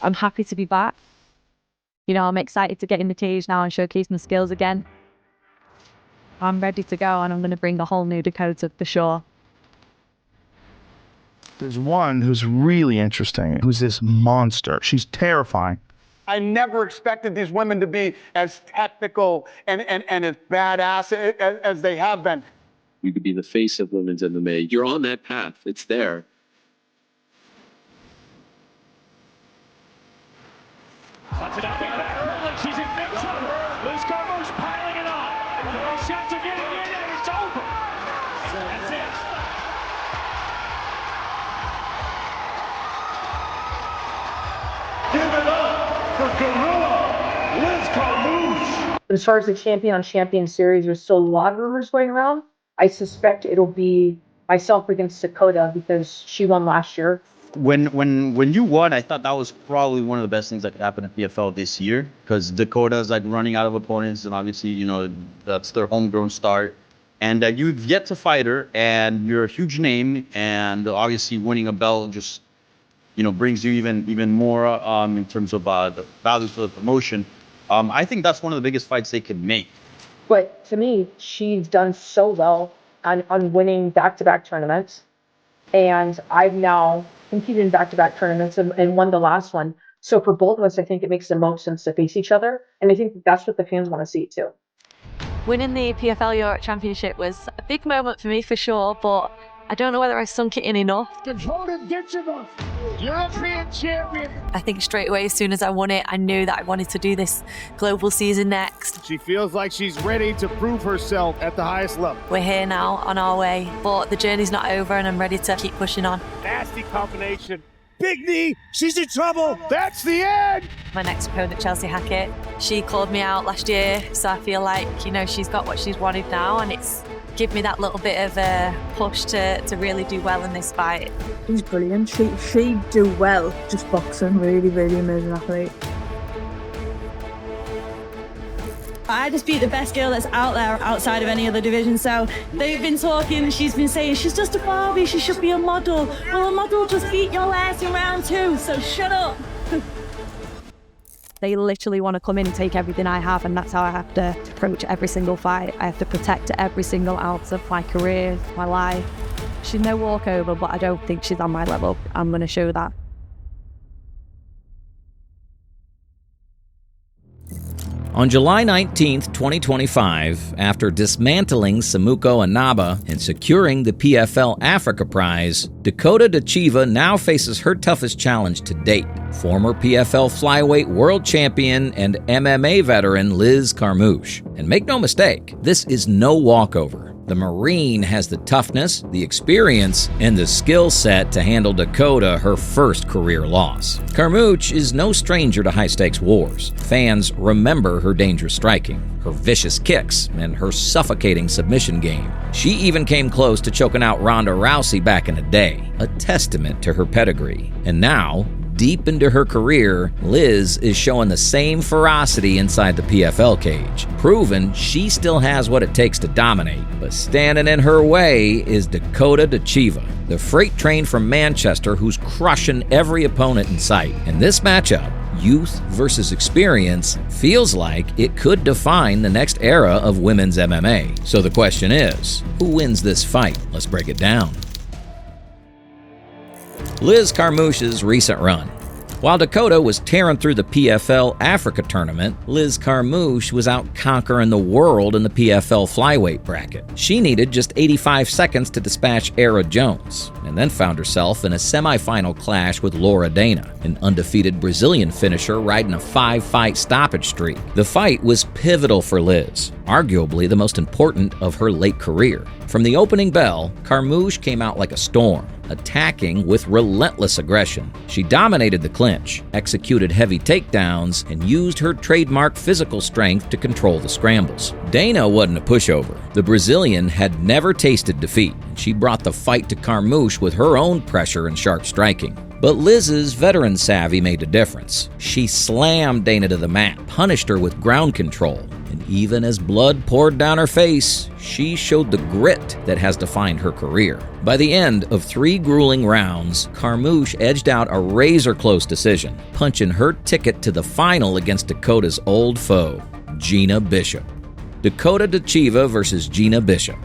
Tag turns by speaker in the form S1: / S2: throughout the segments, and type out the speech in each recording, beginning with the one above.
S1: I'm happy to be back. I'm excited to get in the cage now and showcase my skills again. I'm ready to go, and I'm going to bring a whole new Dakota for sure.
S2: There's one who's really interesting, who's this monster. She's terrifying.
S3: I never expected these women to be as technical and as badass as they have been.
S4: You could be the face of women's MMA. You're on that path. It's there.
S5: Cuts it out back. She's in big trouble. Liz Carmouche piling it on. The shots are getting in, and it's over. That's it.
S3: Give it up for Gorilla Liz Carmouche.
S6: As far as the champion on champion series, there's still a lot of rumors going around. I suspect it'll be myself against Dakota because she won last year.
S7: When you won, I thought that was probably one of the best things that could happen at PFL this year, because Dakota's like running out of opponents, and obviously, that's their homegrown start. And you've yet to fight her, and you're a huge name, and obviously winning a belt just, brings you even more in terms of the value for the promotion. I think that's one of the biggest fights they could make.
S6: But to me, she's done so well on winning back-to-back tournaments. And I've now competed in back-to-back tournaments and won the last one. So for both of us, I think it makes the most sense to face each other. And I think that's what the fans want to see too.
S1: Winning the PFL Europe Championship was a big moment for me for sure, but I don't know whether I sunk it in enough.
S3: Dakota Ditcheva, European champion.
S1: I think straight away, as soon as I won it, I knew that I wanted to do this global season next.
S8: She feels like she's ready to prove herself at the highest level.
S1: We're here now, on our way, but the journey's not over, and I'm ready to keep pushing on.
S8: Nasty combination. Big knee. She's in trouble. That's the end.
S1: My next opponent, Chelsea Hackett, she called me out last year, so I feel like, she's got what she's wanted now, and it's give me that little bit of a push to really do well in this fight.
S9: She's brilliant. She do well just boxing. Really, really amazing athlete.
S10: I just beat the best girl that's out there outside of any other division. So they've been talking, she's been saying she's just a Barbie, she should be a model. Well, a model just beat your ass in round 2, so shut up.
S1: They literally want to come in and take everything I have, and that's how I have to approach every single fight. I have to protect every single ounce of my career, my life. She's no walkover, but I don't think she's on my level. I'm going to show that.
S11: On July 19, 2025, after dismantling Samuko Inaba and securing the PFL Africa Prize, Dakota Ditcheva now faces her toughest challenge to date, former PFL Flyweight World Champion and MMA veteran Liz Carmouche. And make no mistake, this is no walkover. The Marine has the toughness, the experience, and the skill set to handle Dakota her first career loss. Carmouche is no stranger to high-stakes wars. Fans remember her dangerous striking, her vicious kicks, and her suffocating submission game. She even came close to choking out Ronda Rousey back in the day, a testament to her pedigree. And now, deep into her career, Liz is showing the same ferocity inside the PFL cage, proving she still has what it takes to dominate. But standing in her way is Dakota Ditcheva, the freight train from Manchester who's crushing every opponent in sight. And this matchup, youth versus experience, feels like it could define the next era of women's MMA. So the question is, who wins this fight? Let's break it down. Liz Carmouche's recent run. While Dakota was tearing through the PFL Africa tournament, Liz Carmouche was out conquering the world in the PFL flyweight bracket. She needed just 85 seconds to dispatch Era Jones, and then found herself in a semifinal clash with Laura Dana, an undefeated Brazilian finisher riding a 5-fight stoppage streak. The fight was pivotal for Liz, arguably the most important of her late career. From the opening bell, Carmouche came out like a storm, attacking with relentless aggression. She dominated the clinch, executed heavy takedowns, and used her trademark physical strength to control the scrambles. Dana wasn't a pushover. The Brazilian had never tasted defeat, and she brought the fight to Carmouche with her own pressure and sharp striking. But Liz's veteran savvy made a difference. She slammed Dana to the mat, punished her with ground control, and even as blood poured down her face, she showed the grit that has defined her career. By the end of 3 grueling rounds, Carmouche edged out a razor-close decision, punching her ticket to the final against Dakota's old foe, Gina Bishop. Dakota Ditcheva versus Gina Bishop.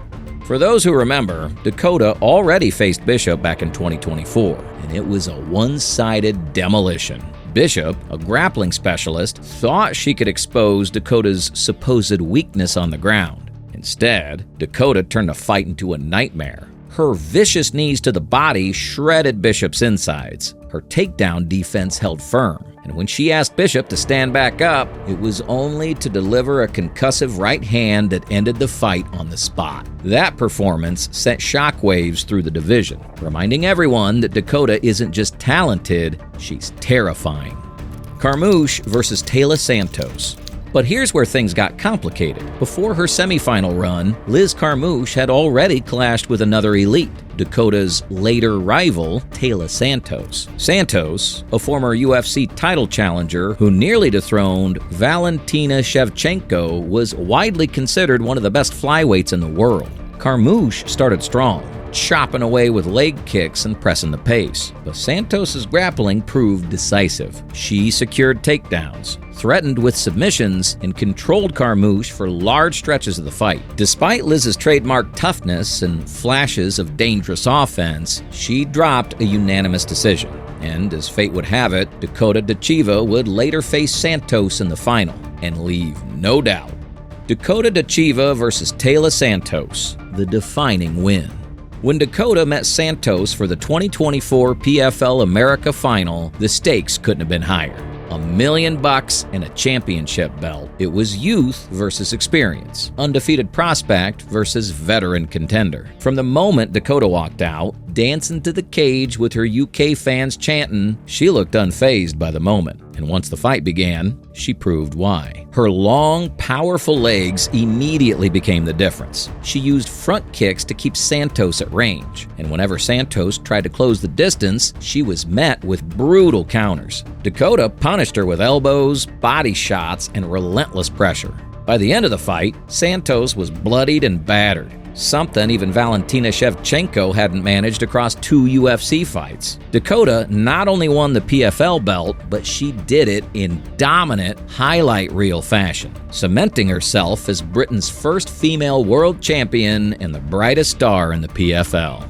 S11: For those who remember, Dakota already faced Bishop back in 2024, and it was a one-sided demolition. Bishop, a grappling specialist, thought she could expose Dakota's supposed weakness on the ground. Instead, Dakota turned the fight into a nightmare. Her vicious knees to the body shredded Bishop's insides. Her takedown defense held firm, and when she asked Bishop to stand back up, it was only to deliver a concussive right hand that ended the fight on the spot. That performance sent shockwaves through the division, reminding everyone that Dakota isn't just talented, she's terrifying. Carmouche versus Taila Santos. But here's where things got complicated. Before her semifinal run, Liz Carmouche had already clashed with another elite, Dakota's later rival, Taila Santos. Santos, a former UFC title challenger who nearly dethroned Valentina Shevchenko, was widely considered one of the best flyweights in the world. Carmouche started strong, chopping away with leg kicks and pressing the pace. But Santos's grappling proved decisive. She secured takedowns, threatened with submissions, and controlled Carmouche for large stretches of the fight. Despite Liz's trademark toughness and flashes of dangerous offense, she dropped a unanimous decision. And as fate would have it, Dakota Ditcheva would later face Santos in the final and leave no doubt. Dakota Ditcheva versus Taila Santos, the defining win. When Dakota met Santos for the 2024 PFL America Final, the stakes couldn't have been higher. $1 million and a championship belt. It was youth versus experience, undefeated prospect versus veteran contender. From the moment Dakota walked out, dancing to the cage with her UK fans chanting, she looked unfazed by the moment. And once the fight began, she proved why. Her long, powerful legs immediately became the difference. She used front kicks to keep Santos at range, and whenever Santos tried to close the distance, she was met with brutal counters. Dakota punished her with elbows, body shots, and relentless pressure. By the end of the fight, Santos was bloodied and battered, something even Valentina Shevchenko hadn't managed across 2 UFC fights. Dakota not only won the PFL belt, but she did it in dominant highlight reel fashion, cementing herself as Britain's first female world champion and the brightest star in the PFL.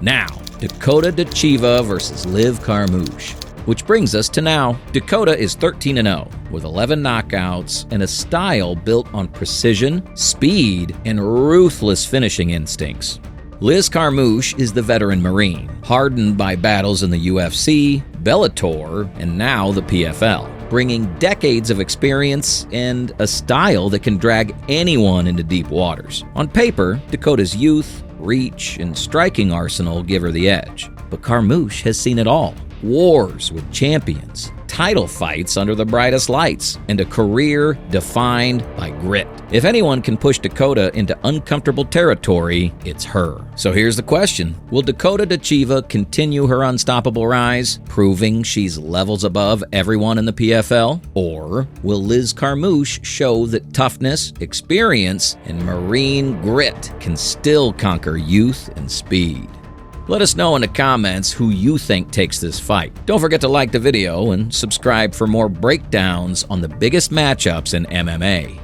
S11: Now, Dakota Ditcheva versus Liv Carmouche. Which brings us to now. Dakota is 13-0 with 11 knockouts and a style built on precision, speed, and ruthless finishing instincts. Liz Carmouche is the veteran Marine, hardened by battles in the UFC, Bellator, and now the PFL, bringing decades of experience and a style that can drag anyone into deep waters. On paper, Dakota's youth, reach, and striking arsenal give her the edge. But Carmouche has seen it all. Wars with champions, title fights under the brightest lights, and a career defined by grit. If anyone can push Dakota into uncomfortable territory, it's her. So here's the question. Will Dakota Ditcheva continue her unstoppable rise, proving she's levels above everyone in the PFL? Or will Liz Carmouche show that toughness, experience, and Marine grit can still conquer youth and speed? Let us know in the comments who you think takes this fight. Don't forget to like the video and subscribe for more breakdowns on the biggest matchups in MMA.